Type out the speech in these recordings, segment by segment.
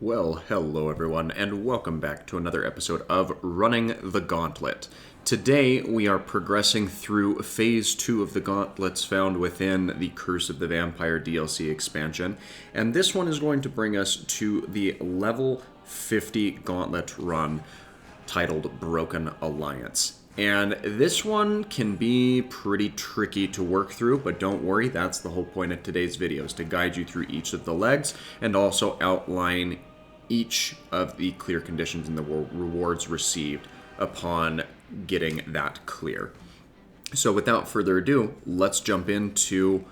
Well, hello everyone, and welcome back to another episode of Running the Gauntlet. Today, we are progressing through Phase 2 of the Gauntlets found within the Curse of the Vampire DLC expansion, and this one is going to bring us to the level 50 Gauntlet run titled Broken Alliance. And this one can be pretty tricky to work through, but don't worry, that's the whole point of today's video, is to guide you through each of the legs and also outline each of the clear conditions and the rewards received upon getting that clear. So without further ado, let's jump into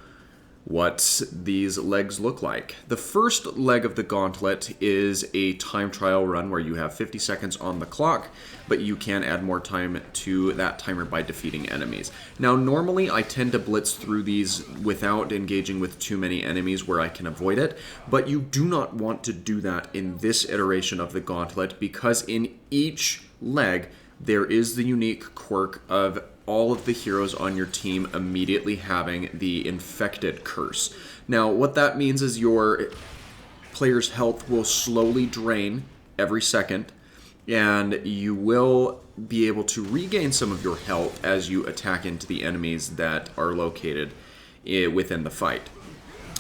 what these legs look like. The first leg of the gauntlet is a time trial run where you have 50 seconds on the clock, but you can add more time to that timer by defeating enemies. Now, normally I tend to blitz through these without engaging with too many enemies where I can avoid it, but you do not want to do that in this iteration of the gauntlet because in each leg there is the unique quirk of all of the heroes on your team immediately having the infected curse. Now, what that means is your player's health will slowly drain every second, and you will be able to regain some of your health as you attack into the enemies that are located within the fight.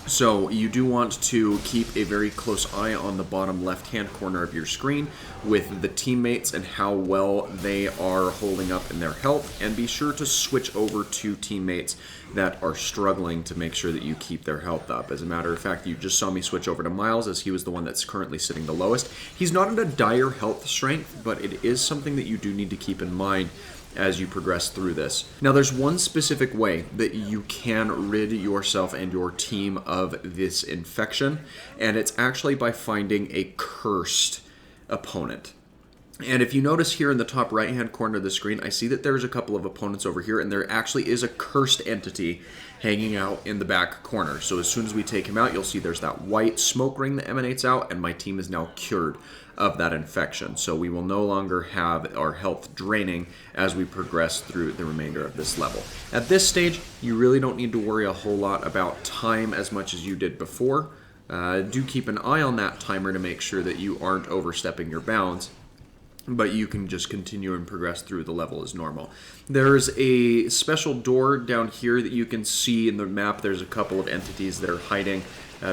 So you do want to keep a very close eye on the bottom left-hand corner of your screen with the teammates and how well they are holding up in their health, and be sure to switch over to teammates that are struggling to make sure that you keep their health up. As a matter of fact, you just saw me switch over to Miles as he was the one that's currently sitting the lowest. He's not at a dire health strength, but it is something that you do need to keep in mind as you progress through this. Now, there's one specific way that you can rid yourself and your team of this infection, and it's actually by finding a cursed opponent. And if you notice here in the top right-hand corner of the screen, I see that there's a couple of opponents over here, and there actually is a cursed entity hanging out in the back corner. So as soon as we take him out, you'll see there's that white smoke ring that emanates out, and my team is now cured of that infection. So we will no longer have our health draining as we progress through the remainder of this level. At this stage, you really don't need to worry a whole lot about time as much as you did before. Do keep an eye on that timer to make sure that you aren't overstepping your bounds, but you can just continue and progress through the level as normal. There's a special door down here that you can see in the map. There's a couple of entities that are hiding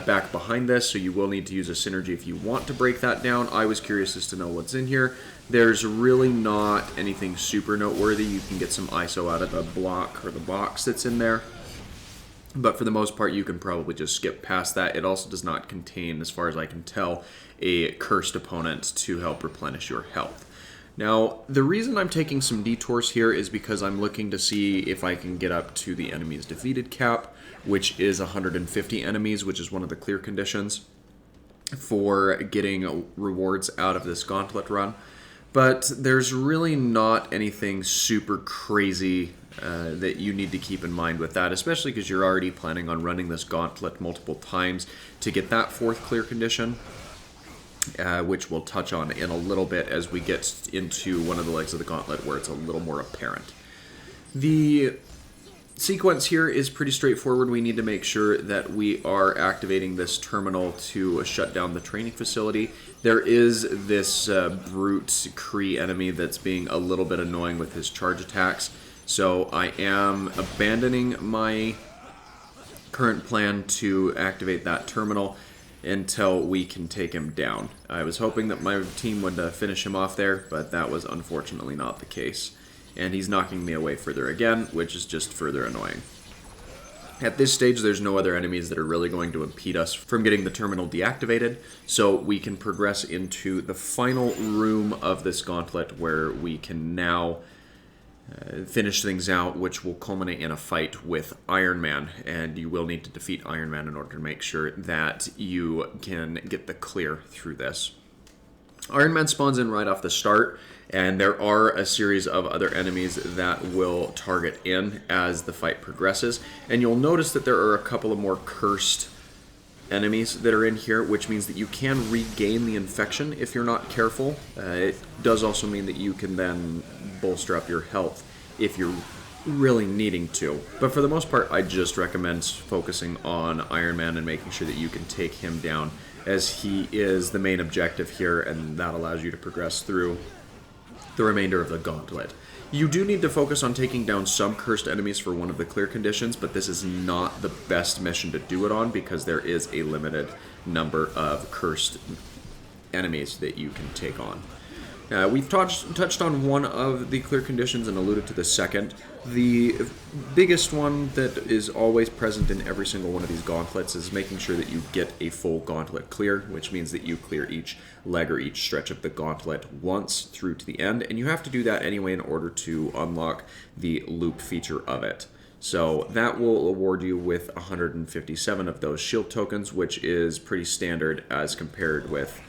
back behind this, so you will need to use a synergy if you want to break that down. I was curious as to know what's in here. There's really not anything super noteworthy. You can get some ISO out of the block or the box that's in there, but for the most part you can probably just skip past that. It also does not contain, as far as I can tell, a cursed opponent to help replenish your health. Now, the reason I'm taking some detours here is because I'm looking to see if I can get up to the enemies defeated cap, which is 150 enemies, which is one of the clear conditions for getting rewards out of this gauntlet run. But there's really not anything super crazy that you need to keep in mind with that, especially because you're already planning on running this gauntlet multiple times to get that fourth clear condition, which we'll touch on in a little bit as we get into one of the legs of the gauntlet where it's a little more apparent. The sequence here is pretty straightforward. We need to make sure that we are activating this terminal to shut down the training facility. There is this brute Kree enemy that's being a little bit annoying with his charge attacks, so I am abandoning my current plan to activate that terminal until we can take him down. I was hoping that my team would finish him off there, but that was unfortunately not the case. And he's knocking me away further again, which is just further annoying. At this stage, there's no other enemies that are really going to impede us from getting the terminal deactivated, so we can progress into the final room of this gauntlet where we can now finish things out, which will culminate in a fight with Iron Man, and you will need to defeat Iron Man in order to make sure that you can get the clear through this. Iron Man spawns in right off the start, and there are a series of other enemies that will target in as the fight progresses, and you'll notice that there are a couple of more cursed enemies that are in here, which means that you can regain the infection if you're not careful. It does also mean that you can then bolster up your health if you're really needing to. But for the most part, I just recommend focusing on Iron Man and making sure that you can take him down as he is the main objective here, and that allows you to progress through the remainder of the gauntlet. You do need to focus on taking down some cursed enemies for one of the clear conditions, but this is not the best mission to do it on because there is a limited number of cursed enemies that you can take on. We've touched on one of the clear conditions and alluded to the second. The biggest one that is always present in every single one of these gauntlets is making sure that you get a full gauntlet clear, which means that you clear each leg or each stretch of the gauntlet once through to the end, and you have to do that anyway in order to unlock the loop feature of it. So that will award you with 157 of those shield tokens, which is pretty standard as compared with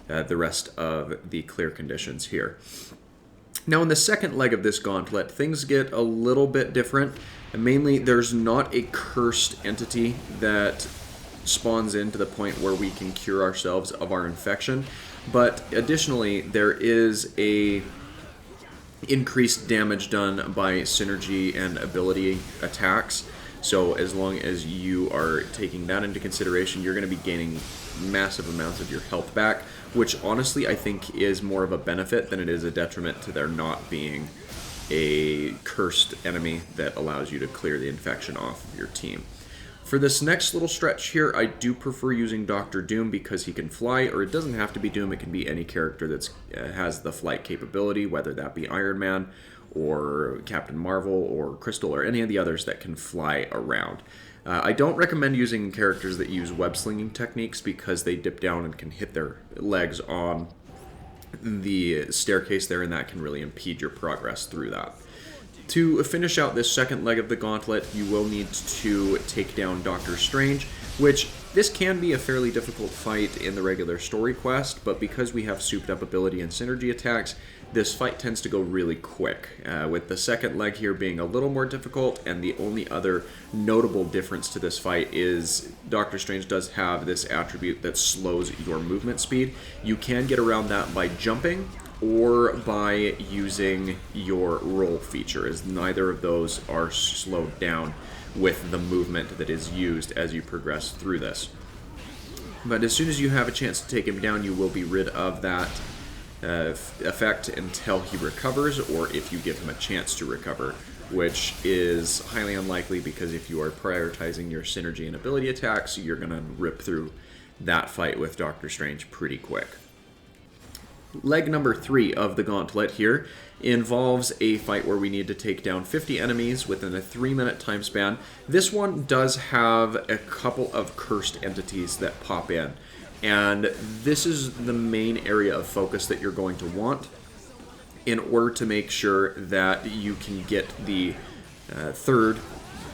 the rest of the clear conditions here. Now in the second leg of this gauntlet, things get a little bit different. And mainly, there's not a cursed entity that spawns in to the point where we can cure ourselves of our infection. But additionally, there is a increased damage done by synergy and ability attacks. So as long as you are taking that into consideration, you're going to be gaining massive amounts of your health back, which honestly I think is more of a benefit than it is a detriment to there not being a cursed enemy that allows you to clear the infection off of your team. For this next little stretch here, I do prefer using Dr. Doom because he can fly, or it doesn't have to be Doom, it can be any character that has the flight capability, whether that be Iron Man or Captain Marvel or Crystal or any of the others that can fly around. I don't recommend using characters that use web-slinging techniques because they dip down and can hit their legs on the staircase there, and that can really impede your progress through that. To finish out this second leg of the gauntlet, you will need to take down Doctor Strange, which this can be a fairly difficult fight in the regular story quest, but because we have souped up ability and synergy attacks, this fight tends to go really quick, with the second leg here being a little more difficult, and the only other notable difference to this fight is Doctor Strange does have this attribute that slows your movement speed. You can get around that by jumping or by using your roll feature, as neither of those are slowed down with the movement that is used as you progress through this. But as soon as you have a chance to take him down, you will be rid of that effect until he recovers, or if you give him a chance to recover, which is highly unlikely because if you are prioritizing your synergy and ability attacks, you're going to rip through that fight with Doctor Strange pretty quick. Leg number 3 of the gauntlet here involves a fight where we need to take down 50 enemies within a 3-minute time span. This one does have a couple of cursed entities that pop in, and this is the main area of focus that you're going to want in order to make sure that you can get the third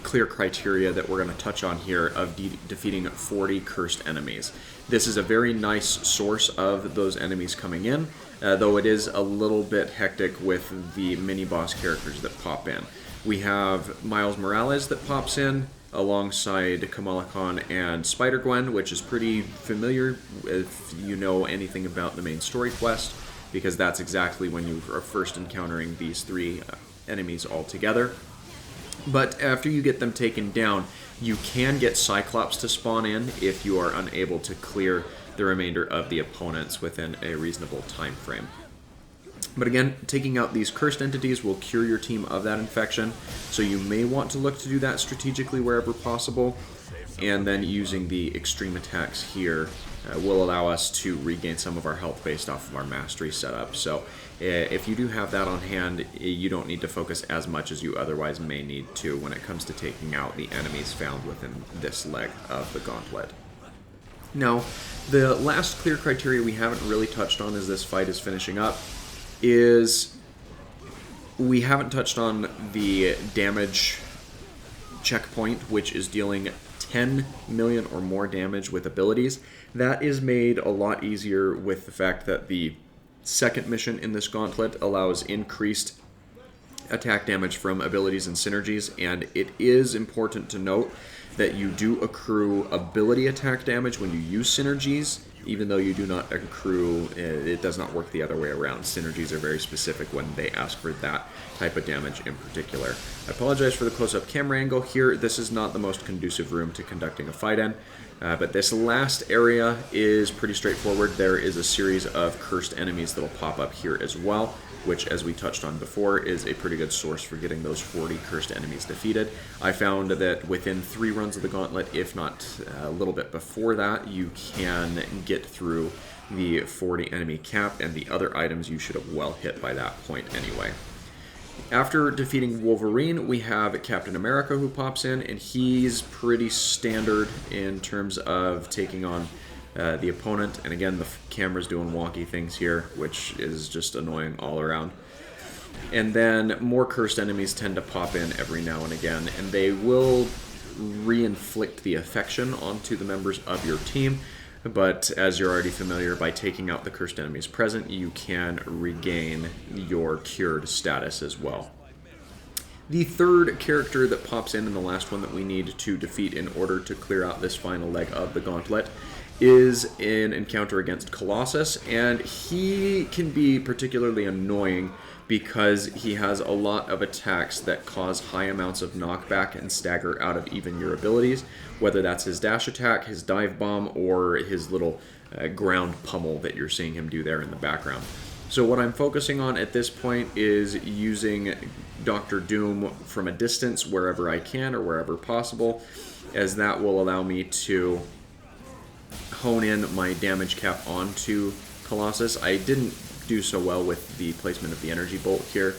clear criteria that we're going to touch on here of defeating 40 cursed enemies. This is a very nice source of those enemies coming in, though it is a little bit hectic with the mini-boss characters that pop in. We have Miles Morales that pops in, alongside Kamala Khan and Spider-Gwen, which is pretty familiar if you know anything about the main story quest, because that's exactly when you are first encountering these 3 enemies all together. But after you get them taken down, you can get Cyclops to spawn in if you are unable to clear the remainder of the opponents within a reasonable time frame. But again, taking out these cursed entities will cure your team of that infection, so you may want to look to do that strategically wherever possible, and then using the extreme attacks here will allow us to regain some of our health based off of our mastery setup. So if you do have that on hand, you don't need to focus as much as you otherwise may need to when it comes to taking out the enemies found within this leg of the gauntlet. Now, the last clear criteria we haven't really touched on as this fight is finishing up is we haven't touched on the damage checkpoint, which is dealing 10 million or more damage with abilities. That is made a lot easier with the fact that the second mission in this gauntlet allows increased attack damage from abilities and synergies, and it is important to note that you do accrue ability attack damage when you use synergies even though you do not accrue, it does not work the other way around. Synergies are very specific when they ask for that type of damage in particular. I apologize for the close-up camera angle here. This is not the most conducive room to conducting a fight in, but this last area is pretty straightforward. There is a series of cursed enemies that will pop up here as well, which, as we touched on before, is a pretty good source for getting those 40 cursed enemies defeated. I found that within 3 runs of the Gauntlet, if not a little bit before that, you can get through the 40 enemy cap, and the other items you should have well hit by that point anyway. After defeating Wolverine, we have Captain America who pops in, and he's pretty standard in terms of taking on the opponent. And again, the camera's doing wonky things here, which is just annoying all around. And then more cursed enemies tend to pop in every now and again, and they will re-inflict the affection onto the members of your team. But as you're already familiar, by taking out the cursed enemies present, you can regain your cured status as well. The third character that pops in, and the last one that we need to defeat in order to clear out this final leg of the Gauntlet, is an encounter against Colossus, and he can be particularly annoying because he has a lot of attacks that cause high amounts of knockback and stagger out of even your abilities, whether that's his dash attack, his dive bomb, or his little ground pummel that you're seeing him do there in the background. So what I'm focusing on at this point is using Dr. Doom from a distance wherever I can or wherever possible, as that will allow me to hone in my damage cap onto Colossus. I didn't do so well with the placement of the energy bolt here,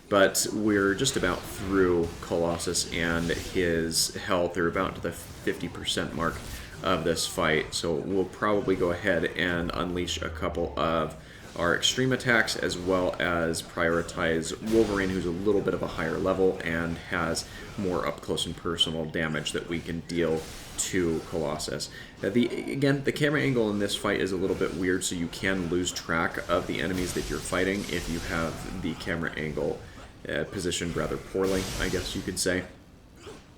but we're just about through Colossus and his health. They're about to the 50% mark of this fight, so we'll probably go ahead and unleash a couple of our extreme attacks, as well as prioritize Wolverine, who's a little bit of a higher level and has more up close and personal damage that we can deal to Colossus. Again, the camera angle in this fight is a little bit weird, so you can lose track of the enemies that you're fighting if you have the camera angle positioned rather poorly, I guess you could say.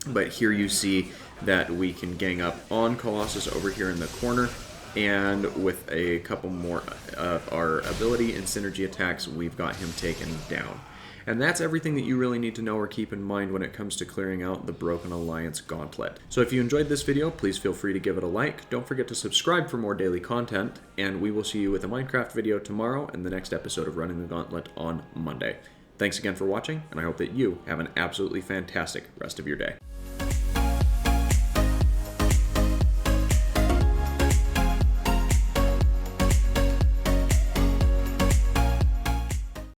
But here you see that we can gang up on Colossus over here in the corner, and with a couple more of our ability and synergy attacks, we've got him taken down. And that's everything that you really need to know or keep in mind when it comes to clearing out the Broken Alliance Gauntlet. So if you enjoyed this video, please feel free to give it a like. Don't forget to subscribe for more daily content, and we will see you with a Minecraft video tomorrow and the next episode of Running the Gauntlet on Monday. Thanks again for watching, and I hope that you have an absolutely fantastic rest of your day.